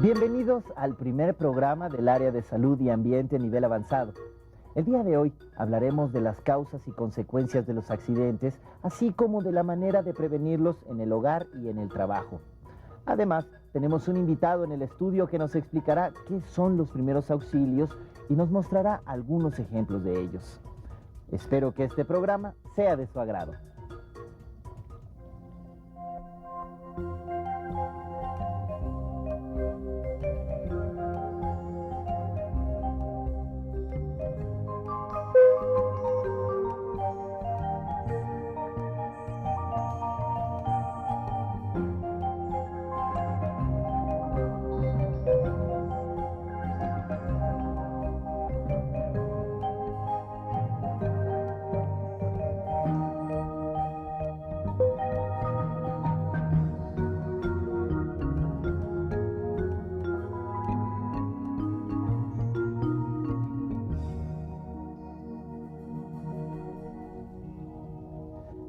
Bienvenidos al primer programa del área de salud y ambiente a nivel avanzado. El día de hoy hablaremos de las causas y consecuencias de los accidentes, así como de la manera de prevenirlos en el hogar y en el trabajo. Además, tenemos un invitado en el estudio que nos explicará qué son los primeros auxilios y nos mostrará algunos ejemplos de ellos. Espero que este programa sea de su agrado.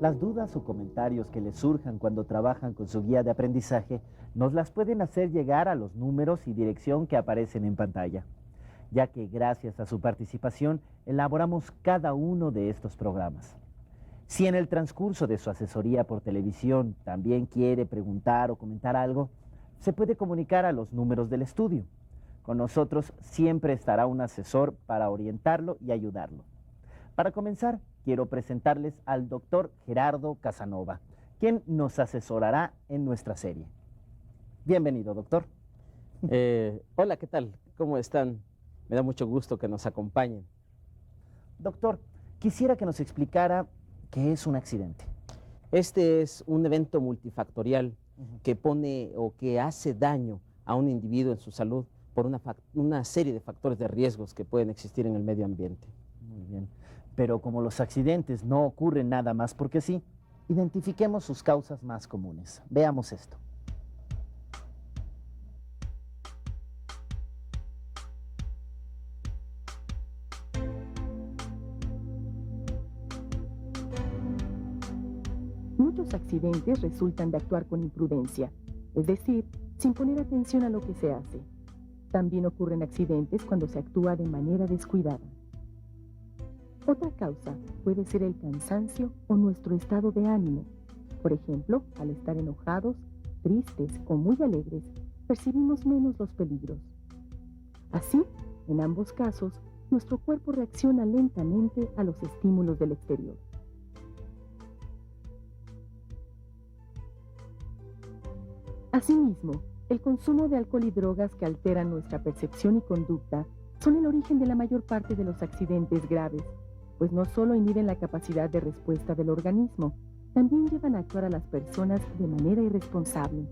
Las dudas o comentarios que les surjan cuando trabajan con su guía de aprendizaje nos las pueden hacer llegar a los números y dirección que aparecen en pantalla, ya que gracias a su participación elaboramos cada uno de estos programas. Si en el transcurso de su asesoría por televisión también quiere preguntar o comentar algo, se puede comunicar a los números del estudio. Con nosotros siempre estará un asesor para orientarlo y ayudarlo. Para comenzar, quiero presentarles al doctor Gerardo Casanova, quien nos asesorará en nuestra serie. Bienvenido, doctor. Hola, ¿qué tal? ¿Cómo están? Me da mucho gusto que nos acompañen. Doctor, quisiera que nos explicara qué es un accidente. Este es un evento multifactorial que pone o que hace daño a un individuo en su salud por una serie de factores de riesgos que pueden existir en el medio ambiente. Muy bien. Pero como los accidentes no ocurren nada más porque sí, identifiquemos sus causas más comunes. Veamos esto. Muchos accidentes resultan de actuar con imprudencia, es decir, sin poner atención a lo que se hace. También ocurren accidentes cuando se actúa de manera descuidada. Otra causa puede ser el cansancio o nuestro estado de ánimo. Por ejemplo, al estar enojados, tristes o muy alegres, percibimos menos los peligros. Así, en ambos casos, nuestro cuerpo reacciona lentamente a los estímulos del exterior. Asimismo, el consumo de alcohol y drogas que alteran nuestra percepción y conducta son el origen de la mayor parte de los accidentes graves, pues no solo inhiben la capacidad de respuesta del organismo, también llevan a actuar a las personas de manera irresponsable.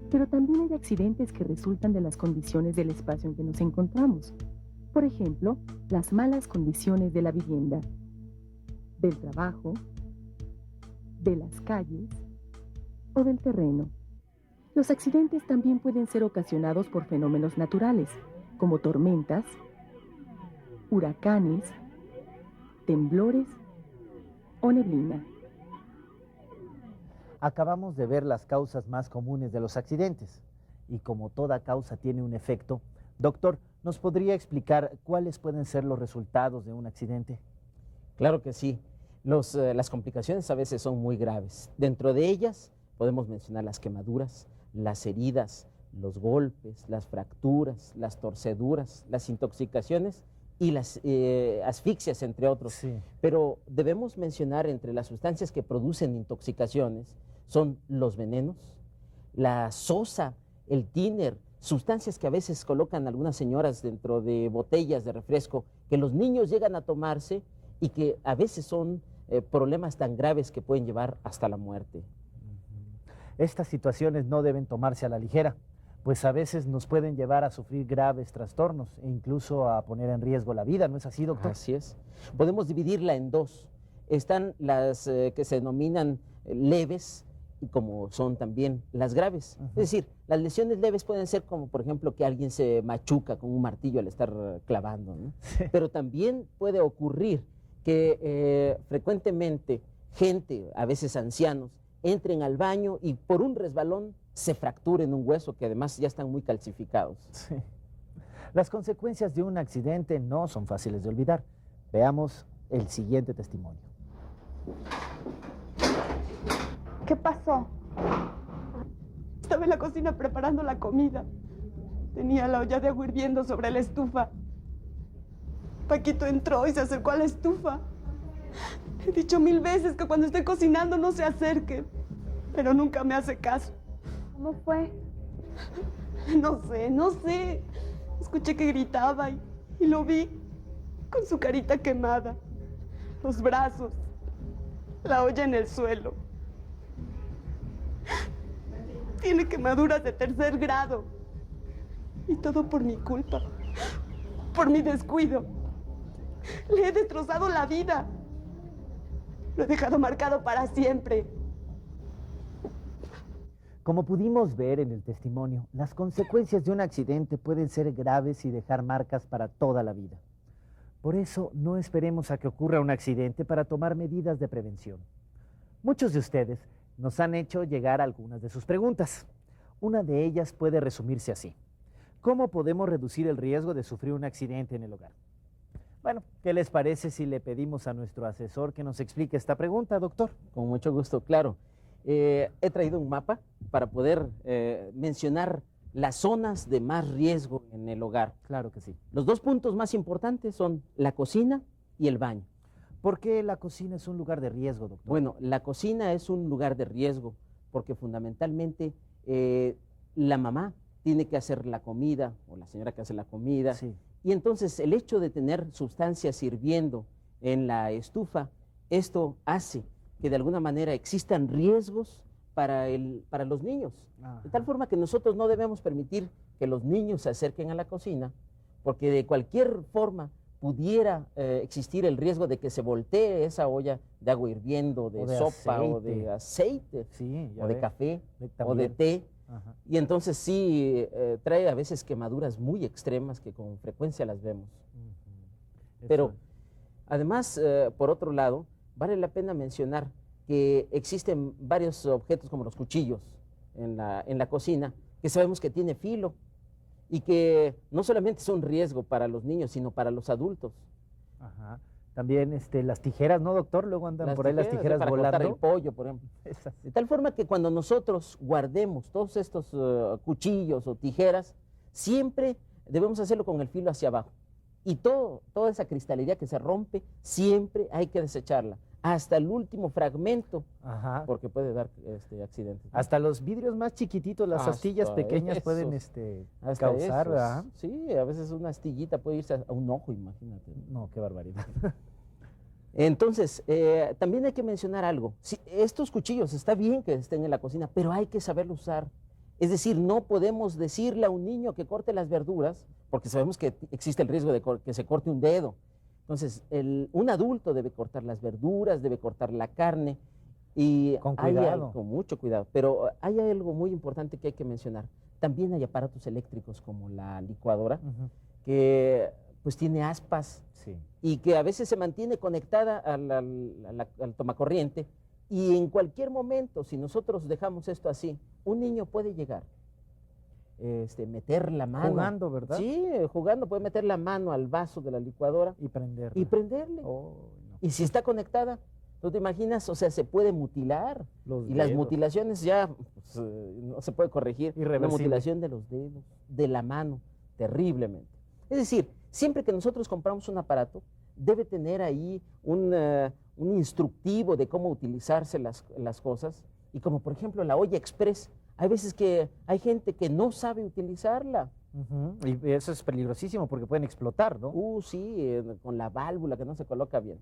Pero también hay accidentes que resultan de las condiciones del espacio en que nos encontramos. Por ejemplo, las malas condiciones de la vivienda, del trabajo, de las calles o del terreno. Los accidentes también pueden ser ocasionados por fenómenos naturales, como tormentas, huracanes, temblores o neblina. Acabamos de ver las causas más comunes de los accidentes. Y como toda causa tiene un efecto, doctor, ¿nos podría explicar cuáles pueden ser los resultados de un accidente? Claro que sí. Las complicaciones a veces son muy graves. Dentro de ellas podemos mencionar las quemaduras, las heridas, los golpes, las fracturas, las torceduras, las intoxicaciones y las asfixias, entre otros. Sí. Pero debemos mencionar entre las sustancias que producen intoxicaciones son los venenos, la sosa, el tiner, sustancias que a veces colocan algunas señoras dentro de botellas de refresco, que los niños llegan a tomarse y que a veces son problemas tan graves que pueden llevar hasta la muerte. Estas situaciones no deben tomarse a la ligera, pues a veces nos pueden llevar a sufrir graves trastornos e incluso a poner en riesgo la vida, ¿no es así, doctor? Así es. Podemos dividirla en dos. Están las que se denominan leves y como son también las graves. Es decir, las lesiones leves pueden ser como, por ejemplo, que alguien se machuca con un martillo al estar clavando, ¿no? Sí. Pero también puede ocurrir que frecuentemente gente, a veces ancianos, entren al baño y por un resbalón se fracturen un hueso, que además ya están muy calcificados. Sí. Las consecuencias de un accidente no son fáciles de olvidar. Veamos el siguiente testimonio. ¿Qué pasó? Estaba en la cocina preparando la comida. Tenía la olla de agua hirviendo sobre la estufa. Paquito entró y se acercó a la estufa. He dicho 1000 veces que cuando esté cocinando no se acerque, pero nunca me hace caso. ¿Cómo fue? No sé. Escuché que gritaba y lo vi con su carita quemada, los brazos, la olla en el suelo. Tiene quemaduras de 3er grado. Y todo por mi culpa, por mi descuido. Le he destrozado la vida. Lo he dejado marcado para siempre. Como pudimos ver en el testimonio, las consecuencias de un accidente pueden ser graves y dejar marcas para toda la vida. Por eso, no esperemos a que ocurra un accidente para tomar medidas de prevención. Muchos de ustedes nos han hecho llegar algunas de sus preguntas. Una de ellas puede resumirse así: ¿cómo podemos reducir el riesgo de sufrir un accidente en el hogar? Bueno, ¿qué les parece si le pedimos a nuestro asesor que nos explique esta pregunta, doctor? Con mucho gusto, claro. He traído un mapa para poder mencionar las zonas de más riesgo en el hogar. Claro que sí. Los 2 puntos más importantes son la cocina y el baño. ¿Por qué la cocina es un lugar de riesgo, doctor? Bueno, la cocina es un lugar de riesgo porque fundamentalmente la mamá tiene que hacer la comida o la señora que hace la comida. Sí. Y entonces el hecho de tener sustancias hirviendo en la estufa, esto hace que de alguna manera existan riesgos para los niños. Ajá. De tal forma que nosotros no debemos permitir que los niños se acerquen a la cocina, porque de cualquier forma pudiera existir el riesgo de que se voltee esa olla de agua hirviendo, de sopa aceite. o de aceite, Sí, ya o de ve. café, o También. de té. Ajá. Y entonces sí trae a veces quemaduras muy extremas que con frecuencia las vemos. Ujú. Pero Eso. además, por otro lado, vale la pena mencionar que existen varios objetos como los cuchillos en la cocina, que sabemos que tiene filo y que no solamente son riesgo para los niños, sino para los adultos. Ajá. También las tijeras, ¿no, doctor? Luego andan por ahí las tijeras para volando. cortar el pollo, por ejemplo. Esas. De tal forma que cuando nosotros guardemos todos estos cuchillos o tijeras, siempre debemos hacerlo con el filo hacia abajo. Y toda esa cristalería que se rompe, siempre hay que desecharla, hasta el último fragmento, Ajá. porque puede dar accidentes. Hasta los vidrios más chiquititos, las Hasta astillas pequeñas pueden esos. Hasta causar, esos. ¿verdad? Sí, a veces una astillita puede irse a un ojo, imagínate. No, qué barbaridad. Entonces, también hay que mencionar algo. Sí, estos cuchillos está bien que estén en la cocina, pero hay que saberlo usar. Es decir, no podemos decirle a un niño que corte las verduras, porque sabemos que existe el riesgo de que se corte un dedo. Entonces, un adulto debe cortar las verduras, debe cortar la carne, y Con cuidado. con mucho cuidado. Pero hay algo muy importante que hay que mencionar. También hay aparatos eléctricos como la licuadora, Ujú. que pues tiene aspas Sí. y que a veces se mantiene conectada al tomacorriente, y en cualquier momento, si nosotros dejamos esto así, un niño puede llegar, meter la mano. Jugando, ¿verdad? Sí, jugando, puede meter la mano al vaso de la licuadora Y prenderla. y prenderle. Oh, no. Y si está conectada, ¿tú te imaginas? O sea, se puede mutilar. Los Y las dedos. mutilaciones ya pues, no se puede corregir. La Irreversible. mutilación de los dedos, de la mano, terriblemente. Es decir, siempre que nosotros compramos un aparato, debe tener ahí un instructivo de cómo utilizarse las cosas. Y como por ejemplo la olla express, Hay veces que hay gente que no sabe utilizarla. Y eso es peligrosísimo porque pueden explotar, ¿no? Sí, con la válvula que no se coloca bien.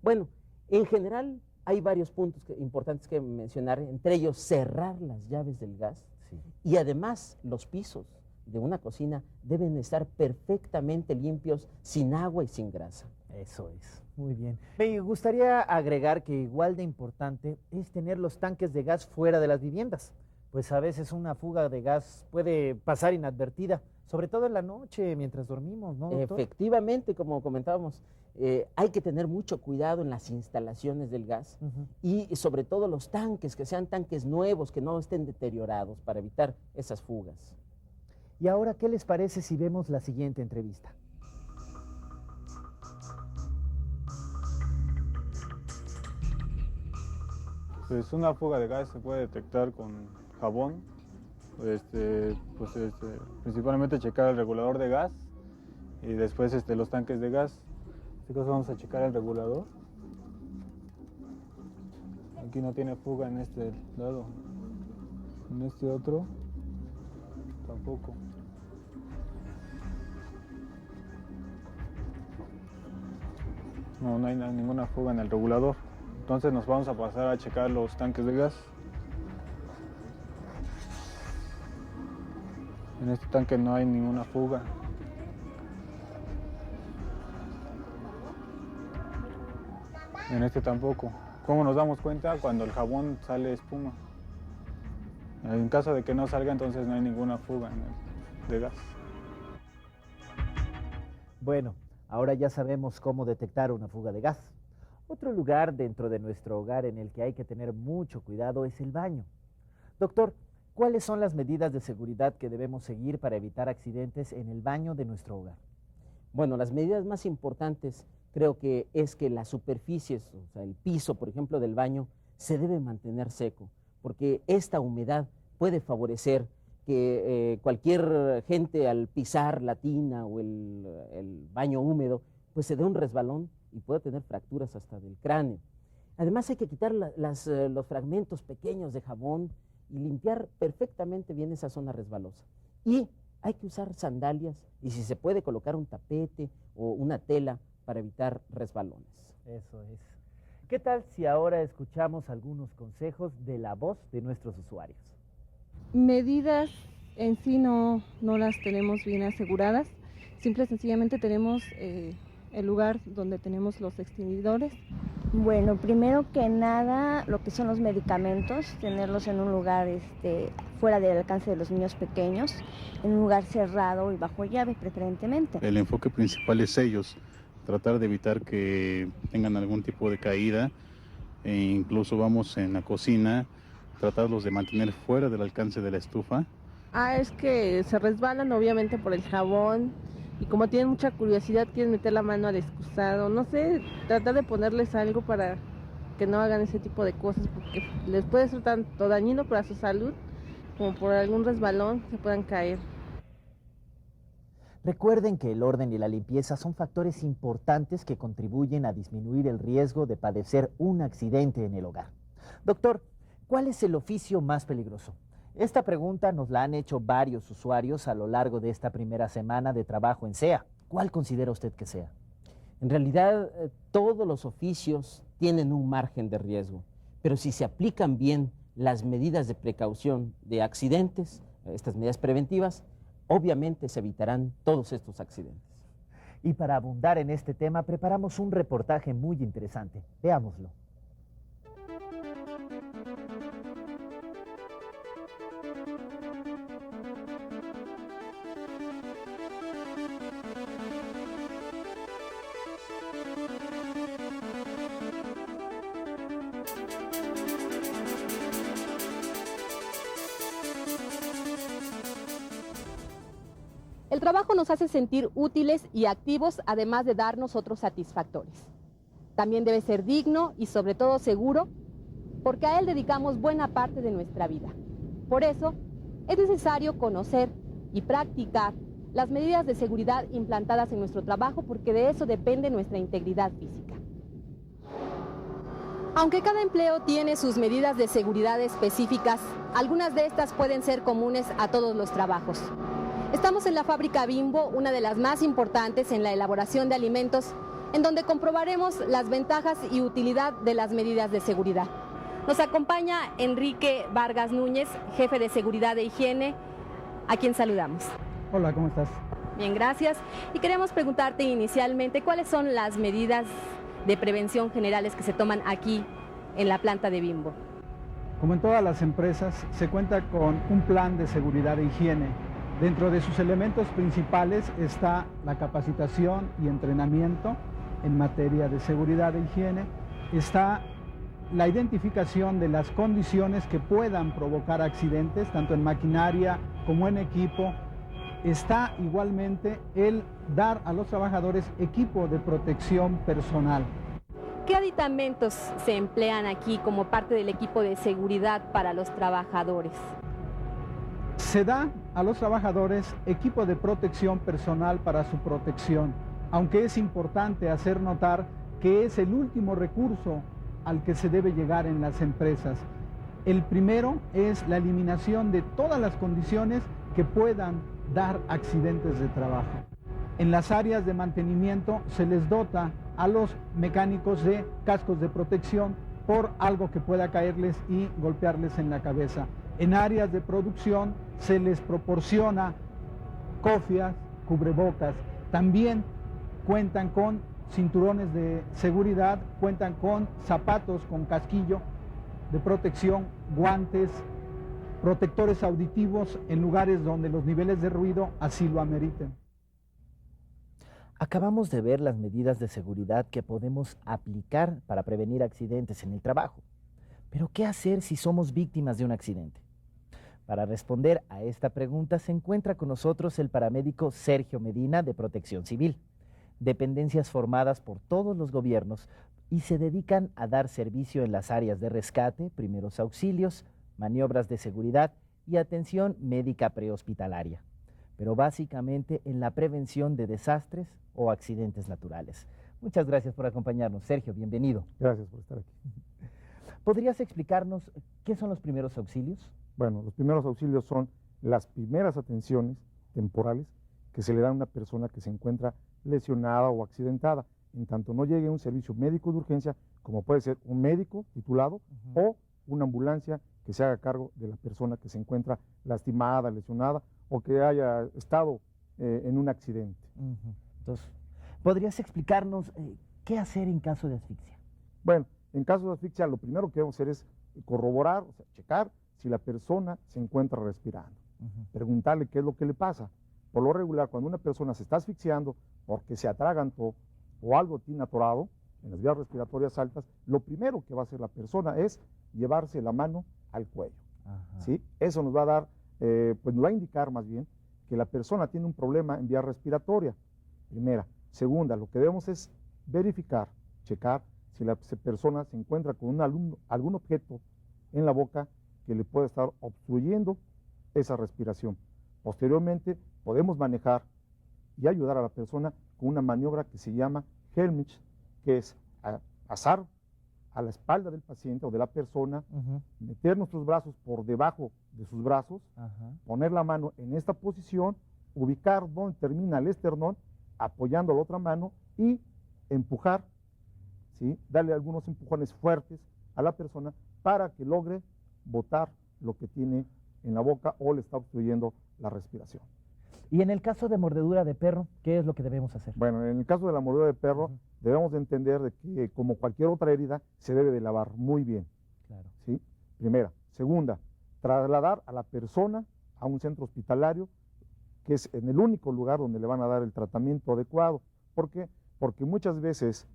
Bueno, en general hay varios puntos importantes que mencionar, entre ellos cerrar las llaves del gas. Sí. Y además los pisos de una cocina deben estar perfectamente limpios, sin agua y sin grasa. Eso es, muy bien. Me gustaría agregar que igual de importante es tener los tanques de gas fuera de las viviendas, pues a veces una fuga de gas puede pasar inadvertida, sobre todo en la noche mientras dormimos, ¿no, doctor? Efectivamente, como comentábamos, hay que tener mucho cuidado en las instalaciones del gas y sobre todo los tanques, que sean tanques nuevos, que no estén deteriorados para evitar esas fugas. Y ahora, ¿qué les parece si vemos la siguiente entrevista? Pues una fuga de gas se puede detectar con jabón, principalmente checar el regulador de gas y después los tanques de gas. En este caso vamos a checar el regulador. Aquí no tiene fuga en este lado, en este otro tampoco. No hay ninguna fuga en el regulador. Entonces nos vamos a pasar a checar los tanques de gas. En este tanque no hay ninguna fuga. En este tampoco. ¿Cómo nos damos cuenta? Cuando el jabón sale espuma. En caso de que no salga, entonces no hay ninguna fuga de gas. Bueno, ahora ya sabemos cómo detectar una fuga de gas. Otro lugar dentro de nuestro hogar en el que hay que tener mucho cuidado es el baño. Doctor, ¿cuáles son las medidas de seguridad que debemos seguir para evitar accidentes en el baño de nuestro hogar? Bueno, las medidas más importantes creo que es que las superficies, o sea, el piso, por ejemplo, del baño, se debe mantener seco, porque esta humedad puede favorecer que cualquier gente al pisar la tina o el baño húmedo, pues se dé un resbalón y puede tener fracturas hasta del cráneo. Además hay que quitar los fragmentos pequeños de jabón y limpiar perfectamente bien esa zona resbalosa. Y hay que usar sandalias y si se puede colocar un tapete o una tela para evitar resbalones. Eso es. ¿Qué tal si ahora escuchamos algunos consejos de la voz de nuestros usuarios? Medidas en sí no las tenemos bien aseguradas. Simple y sencillamente tenemos el lugar donde tenemos los extinguidores. Bueno, primero que nada, lo que son los medicamentos, tenerlos en un lugar fuera del alcance de los niños pequeños, en un lugar cerrado y bajo llave preferentemente. El enfoque principal es ellos, tratar de evitar que tengan algún tipo de caída, e incluso vamos en la cocina, tratarlos de mantener fuera del alcance de la estufa. Es que se resbalan obviamente por el jabón y como tienen mucha curiosidad quieren meter la mano al excusado, no sé, tratar de ponerles algo para que no hagan ese tipo de cosas porque les puede ser tanto dañino para su salud como por algún resbalón se puedan caer. Recuerden que el orden y la limpieza son factores importantes que contribuyen a disminuir el riesgo de padecer un accidente en el hogar. Doctor, ¿cuál es el oficio más peligroso? Esta pregunta nos la han hecho varios usuarios a lo largo de esta primera semana de trabajo en SEA. ¿Cuál considera usted que sea? En realidad, todos los oficios tienen un margen de riesgo, pero si se aplican bien las medidas de precaución de accidentes, estas medidas preventivas, obviamente se evitarán todos estos accidentes. Y para abundar en este tema, preparamos un reportaje muy interesante. Veámoslo. El trabajo nos hace sentir útiles y activos, además de darnos otros satisfactores. También debe ser digno y sobre todo seguro, porque a él dedicamos buena parte de nuestra vida. Por eso, es necesario conocer y practicar las medidas de seguridad implantadas en nuestro trabajo, porque de eso depende nuestra integridad física. Aunque cada empleo tiene sus medidas de seguridad específicas, algunas de estas pueden ser comunes a todos los trabajos. Estamos en la fábrica Bimbo, una de las más importantes en la elaboración de alimentos, en donde comprobaremos las ventajas y utilidad de las medidas de seguridad. Nos acompaña Enrique Vargas Núñez, jefe de seguridad e higiene, a quien saludamos. Hola, ¿cómo estás? Bien, gracias. Y queremos preguntarte inicialmente, ¿cuáles son las medidas de prevención generales que se toman aquí en la planta de Bimbo? Como en todas las empresas, se cuenta con un plan de seguridad e higiene. Dentro de sus elementos principales está la capacitación y entrenamiento en materia de seguridad e higiene. Está la identificación de las condiciones que puedan provocar accidentes, tanto en maquinaria como en equipo. Está igualmente el dar a los trabajadores equipo de protección personal. ¿Qué aditamentos se emplean aquí como parte del equipo de seguridad para los trabajadores? Se da a los trabajadores equipo de protección personal para su protección, aunque es importante hacer notar que es el último recurso al que se debe llegar en las empresas. El primero es la eliminación de todas las condiciones que puedan dar accidentes de trabajo. En las áreas de mantenimiento se les dota a los mecánicos de cascos de protección por algo que pueda caerles y golpearles en la cabeza. En áreas de producción se les proporciona cofias, cubrebocas. También cuentan con cinturones de seguridad, cuentan con zapatos con casquillo de protección, guantes, protectores auditivos en lugares donde los niveles de ruido así lo ameriten. Acabamos de ver las medidas de seguridad que podemos aplicar para prevenir accidentes en el trabajo. Pero, ¿qué hacer si somos víctimas de un accidente? Para responder a esta pregunta se encuentra con nosotros el paramédico Sergio Medina de Protección Civil, dependencias formadas por todos los gobiernos y se dedican a dar servicio en las áreas de rescate, primeros auxilios, maniobras de seguridad y atención médica prehospitalaria, pero básicamente en la prevención de desastres o accidentes naturales. Muchas gracias por acompañarnos. Sergio, bienvenido. Gracias por estar aquí. ¿Podrías explicarnos qué son los primeros auxilios? Bueno, los primeros auxilios son las primeras atenciones temporales que se le dan a una persona que se encuentra lesionada o accidentada, en tanto no llegue un servicio médico de urgencia, como puede ser un médico titulado o una ambulancia que se haga cargo de la persona que se encuentra lastimada, lesionada o que haya estado en un accidente. Entonces, ¿podrías explicarnos qué hacer en caso de asfixia? Bueno, en caso de asfixia lo primero que debemos hacer es corroborar, o sea, checar si la persona se encuentra respirando, preguntarle qué es lo que le pasa. Por lo regular, cuando una persona se está asfixiando porque se atragantó o algo tiene atorado en las vías respiratorias altas, lo primero que va a hacer la persona es llevarse la mano al cuello. ¿Sí? Eso nos va a dar, pues nos va a indicar más bien que la persona tiene un problema en vía respiratoria, primera. Segunda, lo que debemos es verificar, checar si la persona se encuentra con algún objeto en la boca que le pueda estar obstruyendo esa respiración. Posteriormente, podemos manejar y ayudar a la persona con una maniobra que se llama Helmich, que es pasar a la espalda del paciente o de la persona, meter nuestros brazos por debajo de sus brazos, poner la mano en esta posición, ubicar donde termina el esternón, apoyando la otra mano y empujar, ¿sí? Darle algunos empujones fuertes a la persona para que logre botar lo que tiene en la boca o le está obstruyendo la respiración. Y en el caso de mordedura de perro, ¿qué es lo que debemos hacer? Bueno, en el caso de la mordedura de perro, debemos de entender de que como cualquier otra herida, se debe de lavar muy bien. Claro. ¿Sí? Primera. Segunda, trasladar a la persona a un centro hospitalario, que es en el único lugar donde le van a dar el tratamiento adecuado. ¿Por qué? Porque muchas veces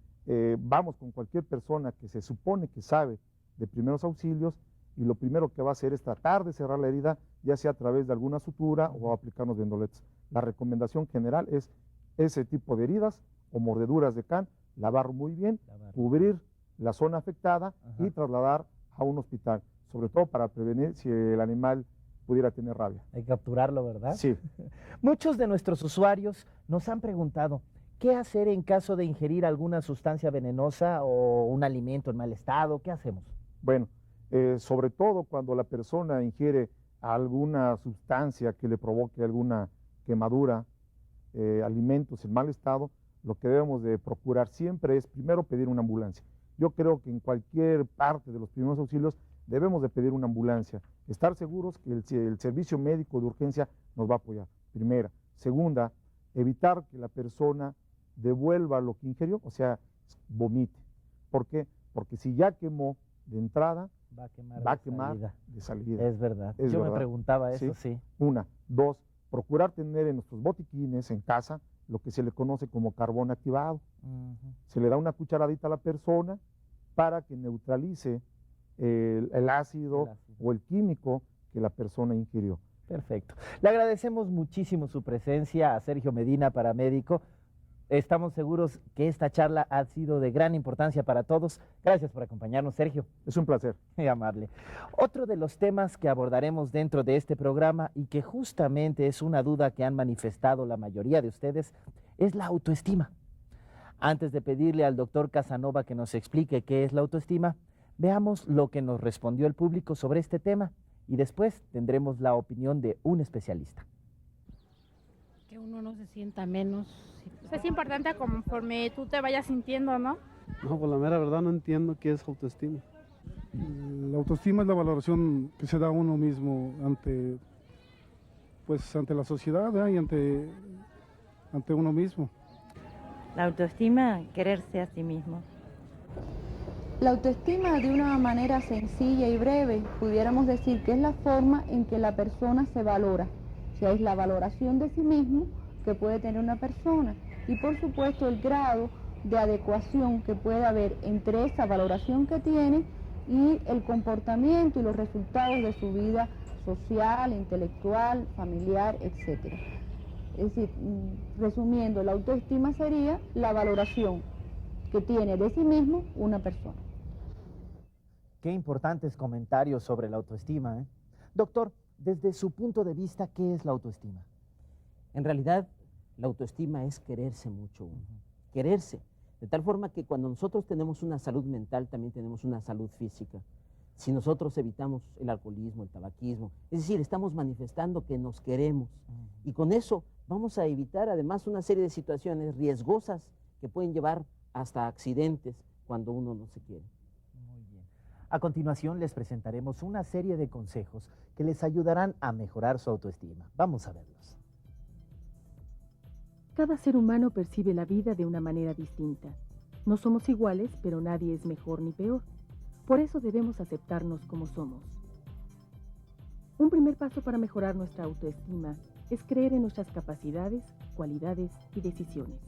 vamos con cualquier persona que se supone que sabe de primeros auxilios y lo primero que va a hacer es tratar de cerrar la herida, ya sea a través de alguna sutura o aplicarnos vendoletes. La recomendación general es ese tipo de heridas o mordeduras de can, lavar muy bien, cubrir la zona afectada y trasladar a un hospital, sobre todo para prevenir si el animal pudiera tener rabia. Hay que capturarlo, ¿verdad? Sí. Muchos de nuestros usuarios nos han preguntado, ¿qué hacer en caso de ingerir alguna sustancia venenosa o un alimento en mal estado? ¿Qué hacemos? Bueno, sobre todo cuando la persona ingiere alguna sustancia que le provoque alguna quemadura, alimentos en mal estado, lo que debemos de procurar siempre es primero pedir una ambulancia. Yo creo que en cualquier parte de los primeros auxilios debemos de pedir una ambulancia, estar seguros que el servicio médico de urgencia nos va a apoyar, primera. Segunda, evitar que la persona devuelva lo que ingirió, o sea, vomite. ¿Por qué? Porque si ya quemó de entrada, va a quemar de salida. Es verdad. Es Yo verdad. me preguntaba eso, sí. Una. Dos, procurar tener en nuestros botiquines, en casa, lo que se le conoce como carbón activado. Se le da una cucharadita a la persona para que neutralice el ácido o el químico que la persona ingirió. Perfecto. Le agradecemos muchísimo su presencia a Sergio Medina, paramédico. Estamos seguros que esta charla ha sido de gran importancia para todos. Gracias por acompañarnos, Sergio. Es un placer. Muy amable. Otro de los temas que abordaremos dentro de este programa y que justamente es una duda que han manifestado la mayoría de ustedes es la autoestima. Antes de pedirle al doctor Casanova que nos explique qué es la autoestima, veamos lo que nos respondió el público sobre este tema y después tendremos la opinión de un especialista. Que uno no se sienta menos. Es importante conforme tú te vayas sintiendo, ¿no? No, por la mera verdad no entiendo qué es autoestima. La autoestima es la valoración que se da a uno mismo ante la sociedad, ¿verdad? Y ante uno mismo. La autoestima, quererse a sí mismo. La autoestima, de una manera sencilla y breve, pudiéramos decir que es la forma en que la persona se valora. O sea, es la valoración de sí mismo que puede tener una persona y por supuesto el grado de adecuación que puede haber entre esa valoración que tiene y el comportamiento y los resultados de su vida social, intelectual, familiar, etc. Es decir, resumiendo, la autoestima sería la valoración que tiene de sí mismo una persona. Qué importantes comentarios sobre la autoestima, ¿eh? Doctor, desde su punto de vista, ¿qué es la autoestima? En realidad, la autoestima es quererse mucho uno, quererse, de tal forma que cuando nosotros tenemos una salud mental, también tenemos una salud física. Si nosotros evitamos el alcoholismo, el tabaquismo, es decir, estamos manifestando que nos queremos, y con eso vamos a evitar además una serie de situaciones riesgosas que pueden llevar hasta accidentes cuando uno no se quiere. Muy bien. A continuación les presentaremos una serie de consejos que les ayudarán a mejorar su autoestima. Vamos a verlos. Cada ser humano percibe la vida de una manera distinta. No somos iguales, pero nadie es mejor ni peor. Por eso debemos aceptarnos como somos. Un primer paso para mejorar nuestra autoestima es creer en nuestras capacidades, cualidades y decisiones.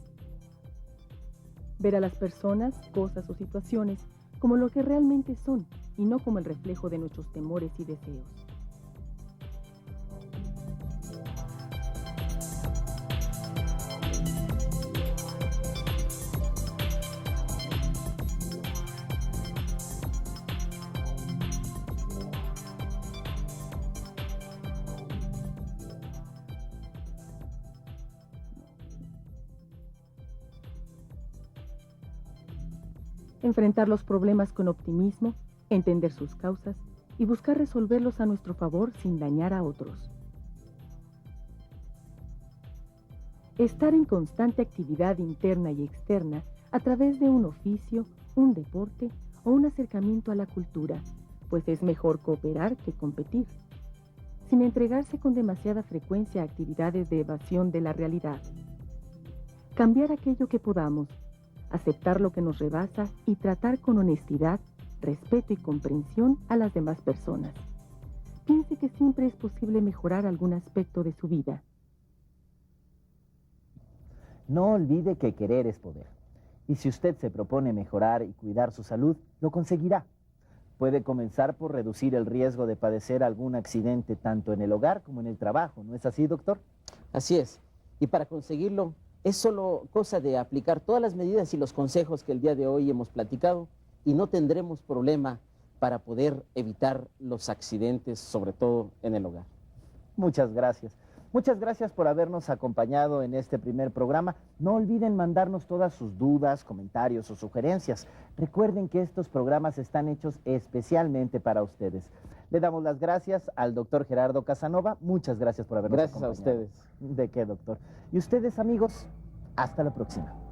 Ver a las personas, cosas o situaciones como lo que realmente son y no como el reflejo de nuestros temores y deseos. Enfrentar los problemas con optimismo, entender sus causas y buscar resolverlos a nuestro favor sin dañar a otros. Estar en constante actividad interna y externa a través de un oficio, un deporte o un acercamiento a la cultura, pues es mejor cooperar que competir. Sin entregarse con demasiada frecuencia a actividades de evasión de la realidad. Cambiar aquello que podamos, aceptar lo que nos rebasa y tratar con honestidad, respeto y comprensión a las demás personas. Piense que siempre es posible mejorar algún aspecto de su vida. No olvide que querer es poder. Y si usted se propone mejorar y cuidar su salud, lo conseguirá. Puede comenzar por reducir el riesgo de padecer algún accidente tanto en el hogar como en el trabajo. ¿No es así, doctor? Así es. Y para conseguirlo, es solo cosa de aplicar todas las medidas y los consejos que el día de hoy hemos platicado y no tendremos problema para poder evitar los accidentes, sobre todo en el hogar. Muchas gracias. Muchas gracias por habernos acompañado en este primer programa. No olviden mandarnos todas sus dudas, comentarios o sugerencias. Recuerden que estos programas están hechos especialmente para ustedes. Le damos las gracias al doctor Gerardo Casanova. Muchas gracias por habernos acompañado. Gracias a ustedes. ¿De qué, doctor? Y ustedes, amigos, hasta la próxima.